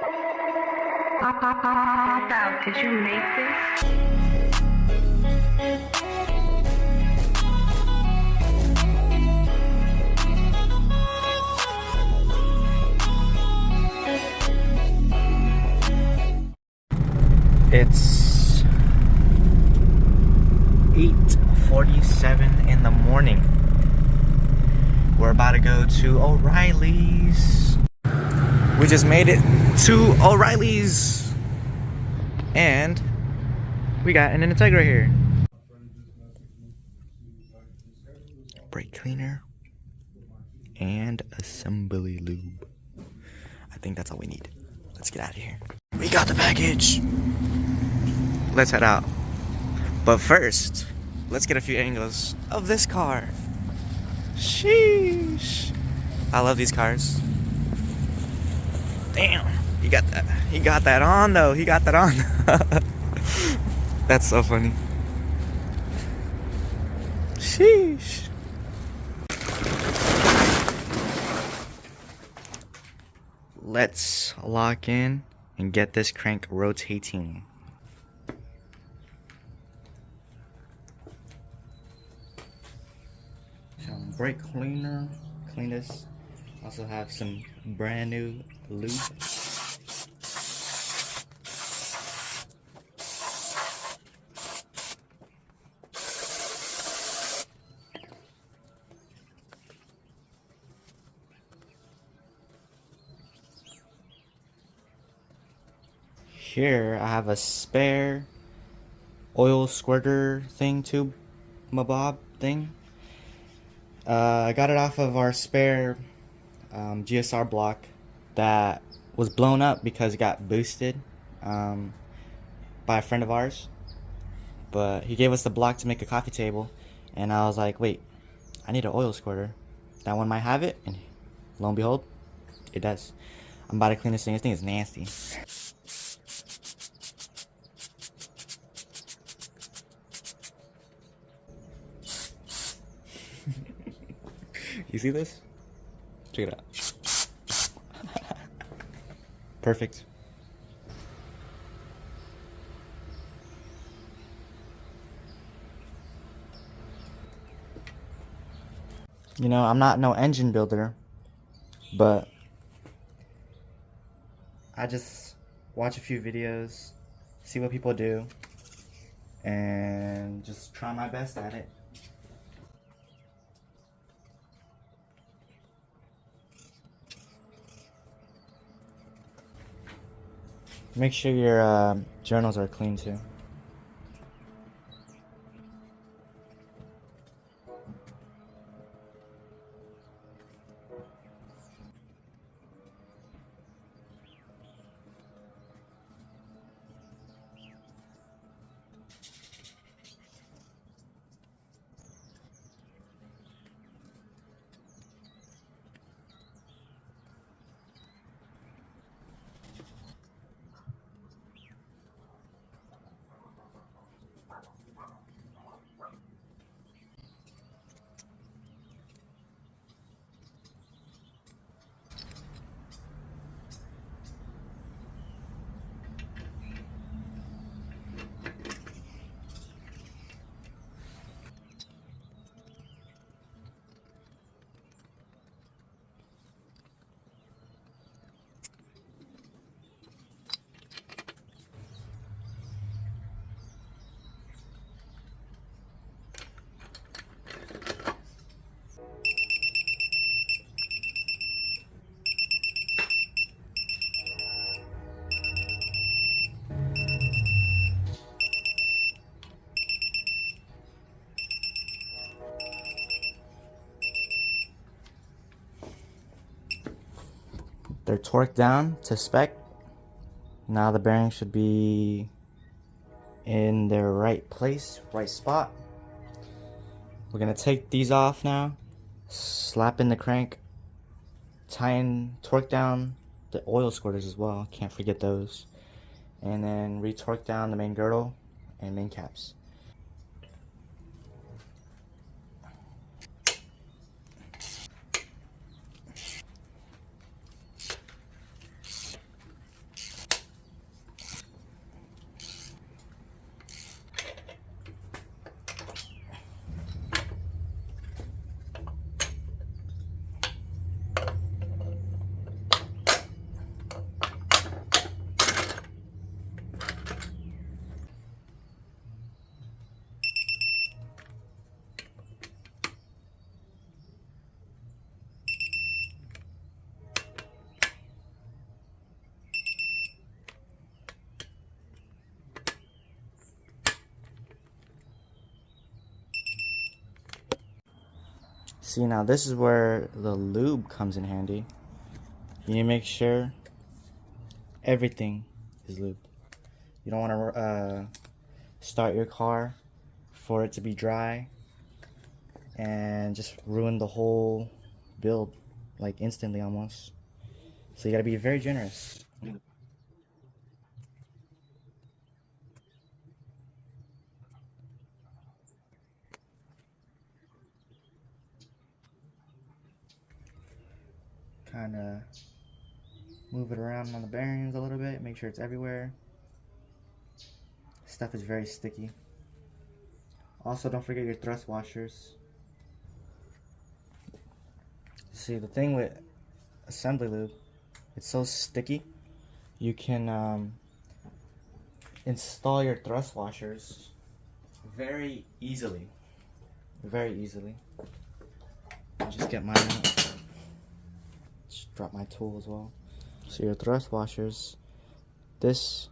Pop out. Did you make this? It's 8:47 in the morning. We're about to go to O'Reilly's. We just made it to O'Reilly's. And we got an Integra here. Brake cleaner and assembly lube. I think that's all we need. Let's get out of here. We got the package. Let's head out. But first, let's get a few angles of this car. Sheesh. I love these cars. Damn, he got that. He got that on though. He got that on. That's so funny. Sheesh. Let's lock in and get this crank rotating. Some brake cleaner, clean this. Also have some brand new lube. Here I have a spare oil squirter thing, tube, mabob thing. I got it off of our spare GSR block that was blown up because it got boosted by a friend of ours. But he gave us the block to make a coffee table, and I was like, wait, I need an oil squirter. That one might have it, and lo and behold, it does. I'm about to clean this thing. This thing is nasty. You see this? Check it out. Perfect. You know, I'm not no engine builder, but I just watch a few videos, see what people do, and just try my best at it. Make sure your journals are clean too. They're torqued down to spec. Now the bearings should be in their right place, right spot. We're gonna take these off now, slap in the crank, tighten, torque down the oil squirters as well, can't forget those, and then re-torque down the main girdle and main caps. See, now this is where the lube comes in handy. You need to make sure everything is lubed. You don't want to start your car for it to be dry and just ruin the whole build, like instantly almost. So you gotta be very generous. Kind of move it around on the bearings a little bit, make sure it's everywhere. Stuff is very sticky. Also, don't forget your thrust washers. See, the thing with assembly lube, it's so sticky. You can install your thrust washers very easily. Very easily. Just get mine out. Just drop my tool as well. So your thrust washers, this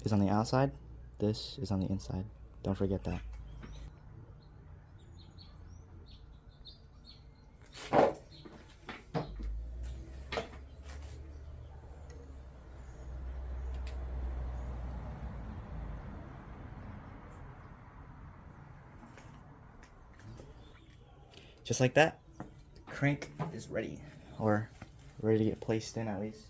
is on the outside, this is on the inside. Don't forget that. Just like that, the crank is ready, or ready to get placed in at least.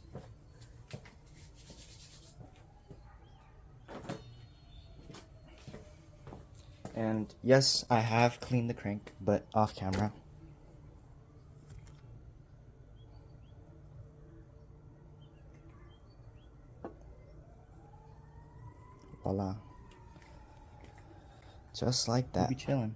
And yes, I have cleaned the crank, but off camera. Voila. Just like that. We'll be chilling.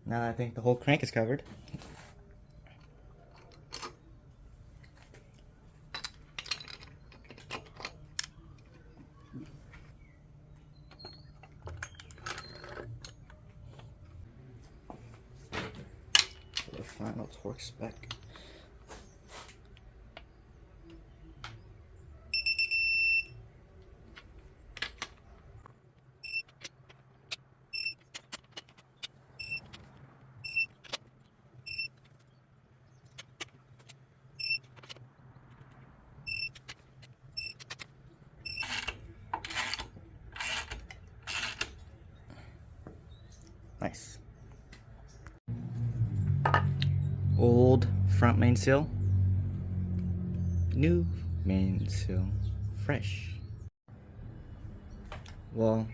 Now that I think the whole crank is covered. For the final torque spec. Nice. Old front main seal. New main seal. Fresh. Well,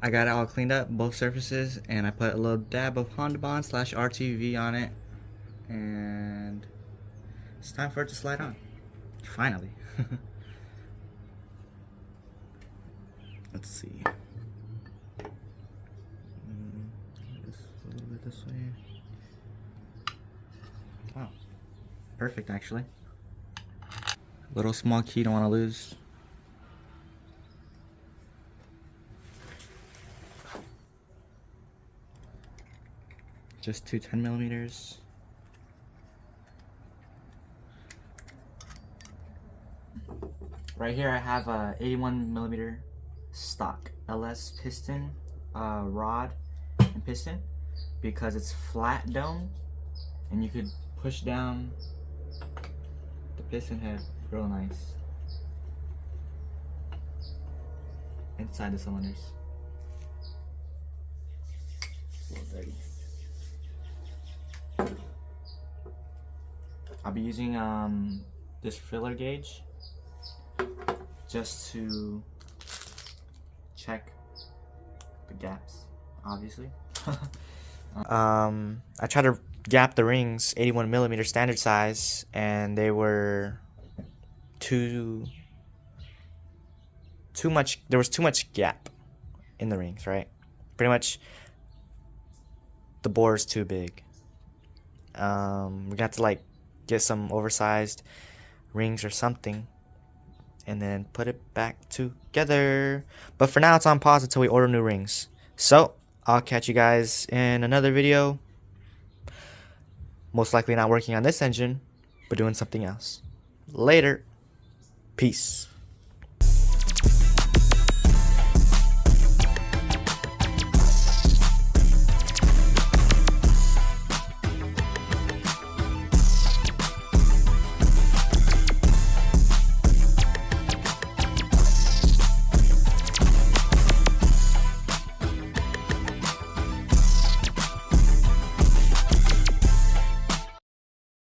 I got it all cleaned up, both surfaces, and I put a little dab of Honda Bond / RTV on it. And it's time for it to slide on. Finally. Let's see. Just a little bit this way. Wow. Perfect, actually. Little small key, don't want to lose. Just two 10mm. Right here I have a 81mm stock LS piston, rod and piston, because it's flat dome and you could push down the piston head real nice inside the cylinders. Ready. I'll be using this filler gauge just to check the gaps, obviously. I tried to gap the rings 81mm standard size, and they were too much. There was too much gap in the rings, right? Pretty much the bore is too big. We got to like get some oversized rings or something, and then put it back together. But for now, it's on pause until we order new rings. So I'll catch you guys in another video. Most likely not working on this engine, but doing something else. Later. Peace.